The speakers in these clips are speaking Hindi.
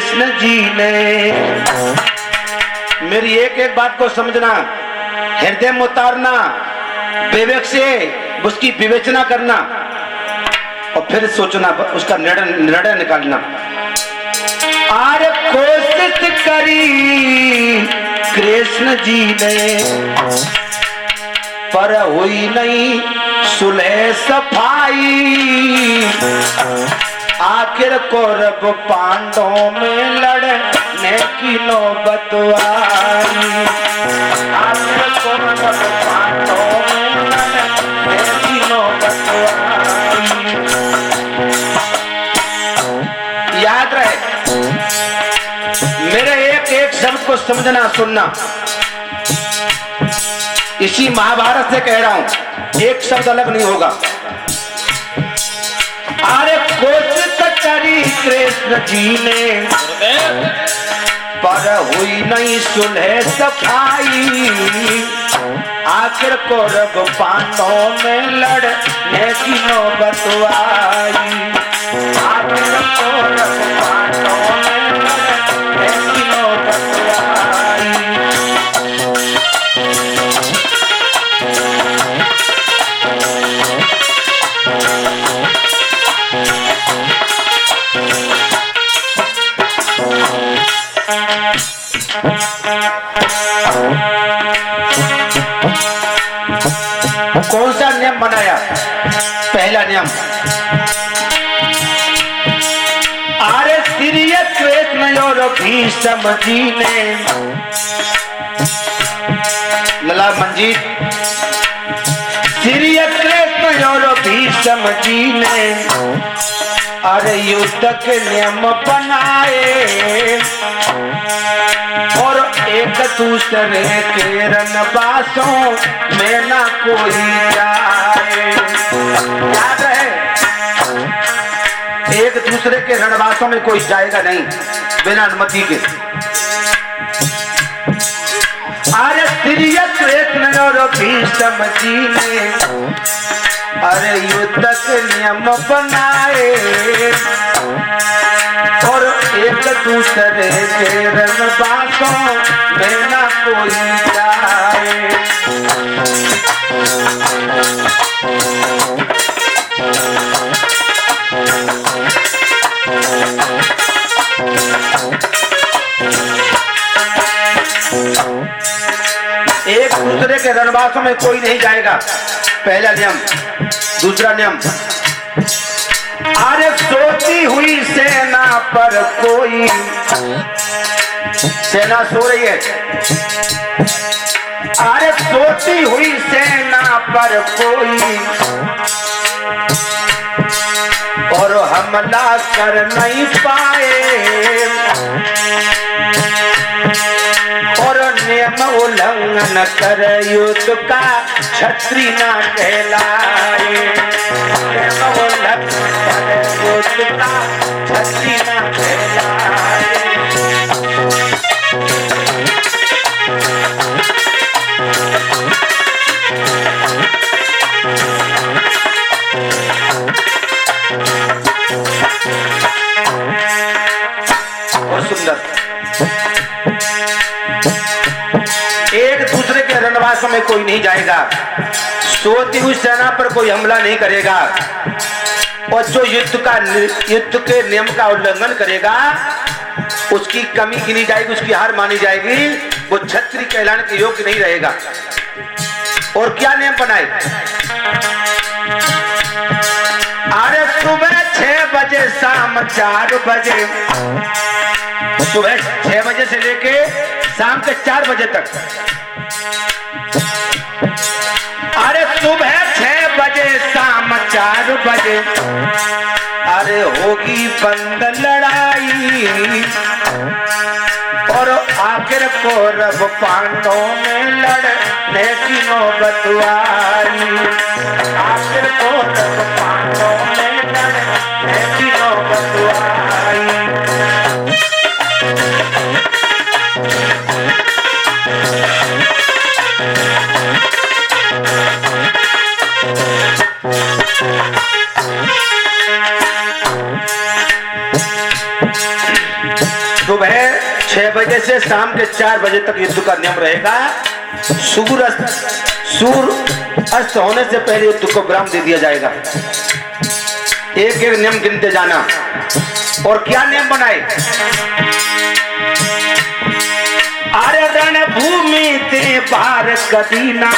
कृष्ण जी ने। मेरी एक एक बात को समझना, हृदय में उतारना, विवेक से उसकी विवेचना करना और फिर सोचना, उसका निर्णय निकालना। आर कोशिश करी कृष्ण जी ने, पर हुई नहीं सुलह सफाई। आखिर कौरव पांडवों में लड़ने की नौबत आई। आखिर कौरव पांडवों में लड़ने की नौबत आई। याद रहे, मेरे एक एक शब्द को समझना सुनना। इसी महाभारत से कह रहा हूं, एक शब्द अलग नहीं होगा। अरे कोशिश करी कृष्ण जी ने, पर हुई नहीं सुलह सफाई। आखिर कौरव पांडवों में लड़ने की नौबत आई। आखिर कौरव पांडवों में लड़ने की नौबत आई। कौन सा नियम बनाया? पहला नियम, अरे श्री कृष्ण और भीष्म जी ने, लला मंजीत, श्री कृष्ण और भीष्म जी ने अरे युद्ध के नियम बनाए और एक दूसरे के रणबासों में ना कोई जाए। याद है, एक दूसरे के रणबासों में कोई जाएगा नहीं बिना अनुमति के। अरे श्री कृष्ण और भीष्म जी ने अरे युद्ध के नियम बनाए और एक दूसरे के रणबासों में ना कोई जाए। एक दूसरे के रणबासों में कोई नहीं जाएगा, पहला नियम। दूसरा नियम, अरे सोती हुई सेना पर कोई, सेना सो रही है, अरे सोती हुई सेना पर कोई और हमला कर नहीं पाए और नियम उल्लंघन कर युद्ध का छत्री ना कहलाए। नियम उल्लंघन कर युद्ध का छत्री ना कहलाए। बहुत सुंदर। एक दूसरे के रणबासों में कोई नहीं जाएगा, सोती हुई सेना पर कोई हमला नहीं करेगा और जो युद्ध के नियम का उल्लंघन करेगा उसकी कमी गिनी जाएगी, उसकी हार मानी जाएगी, वो छत्री कहलाने के योग्य नहीं रहेगा। और क्या नियम बनाए? अरे सुबह 6 बजे शाम 4 बजे, सुबह 6 बजे से लेके शाम के 4 बजे तक। अरे सुबह 6 बजे शाम 4 बजे अरे होगी बंद लड़ाई और आखिर कौरव पांडवों में लड़ने की नौबत आई। आखिर कौरव पांडवों में लड़ने की नौबत आई। सुबह 6 बजे से शाम के 4 बजे तक युद्ध का नियम रहेगा। सूर्य अस्त होने से पहले युद्ध को विराम दे दिया जाएगा। एक एक नियम गिनते जाना। और क्या नियम बनाए? अरे रणभूमि ते पार कभी ना,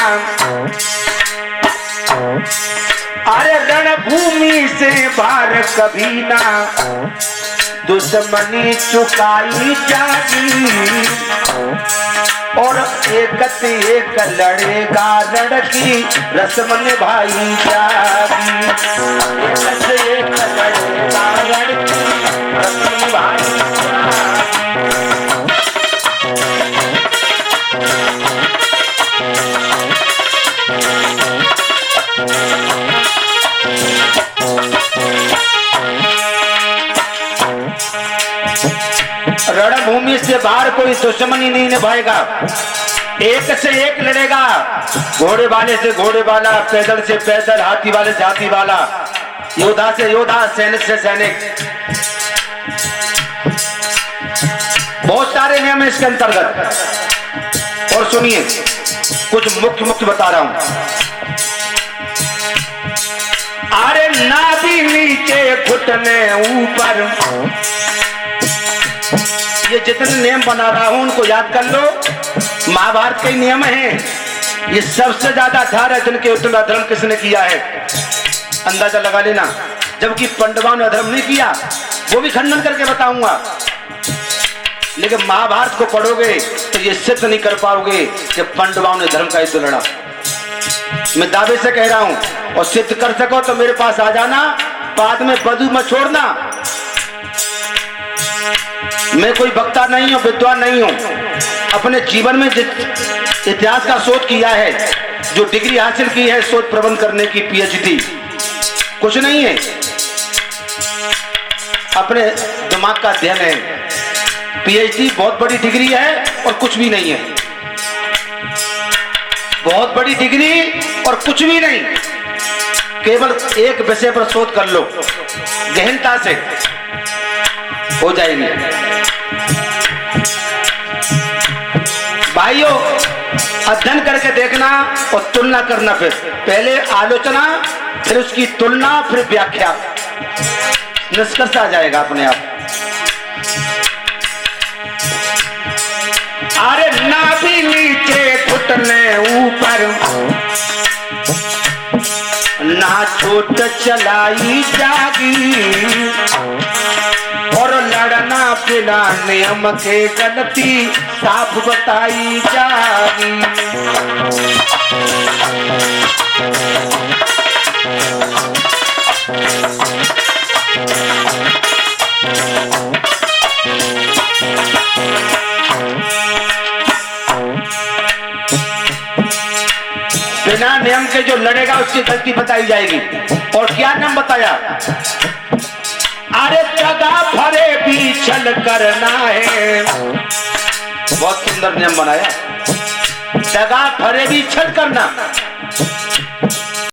अरे रणभूमि से पार कभी ना, दुश्मनी चुकाई जागी। और एक से एक लड़ेगा रण की रस्म निभाई जागी। एक से एक लड़ेगा रण की रस्म निभाई जागी। रणभूमि से बाहर कोई दुश्मनी नहीं निभाएगा। एक से एक लड़ेगा, घोड़े वाले से घोड़े वाला, पैदल से पैदल, हाथी वाले से हाथी वाला, योद्धा से योद्धा, सैनिक से सैनिक। बहुत सारे नियम है इसके अंतर्गत। और सुनिए, कुछ मुख्य मुख्य बता रहा हूं। अरे नाभि नीचे घुटने ऊपर, ये जितने नियम बना रहा हूं उनको याद कर लो। महाभारत के नियम हैं। ये सबसे ज्यादा 18 जन के युद्ध में अधर्म किसने किया है, अंदाजा लगा लेना। जबकि पांडवों ने अधर्म नहीं किया, वो भी खंडन करके बताऊंगा। लेकिन महाभारत को पढ़ोगे तो ये सिद्ध नहीं कर पाओगे कि पांडवों ने धर्म का युद्ध लड़ा। मैं दावे से कह रहा हूं। और सिद्ध कर सको तो मेरे पास आ जाना, बाद में बदू मत छोड़ना। मैं कोई वक्ता नहीं हूं, विद्वान नहीं हूं। अपने जीवन में जिस इतिहास का शोध किया है, जो डिग्री हासिल की है शोध प्रबंध करने की, पीएचडी, कुछ नहीं है। अपने दिमाग का अध्ययन है। पीएचडी बहुत बड़ी डिग्री है और कुछ भी नहीं है। बहुत बड़ी डिग्री और कुछ भी नहीं। केवल एक विषय पर शोध कर लो, गहनता से हो जाएगी। भाइयों, अध्ययन करके देखना और तुलना करना। फिर पहले आलोचना, फिर उसकी तुलना, फिर व्याख्या, निष्कर्ष आ जाएगा अपने आप। अरे नाभि नीचे घुटने ऊपर, ना छोट चलाई जागी। और लड़ना बिना नियम के गलती साफ बताई जागी। बिना नियम के जो लड़ेगा उसकी गलती बताई जाएगी। और क्या नियम बताया? अरे जगह भरे भी छल करना है। बहुत सुंदर नियम बनाया। जगह भरे भी छल करना।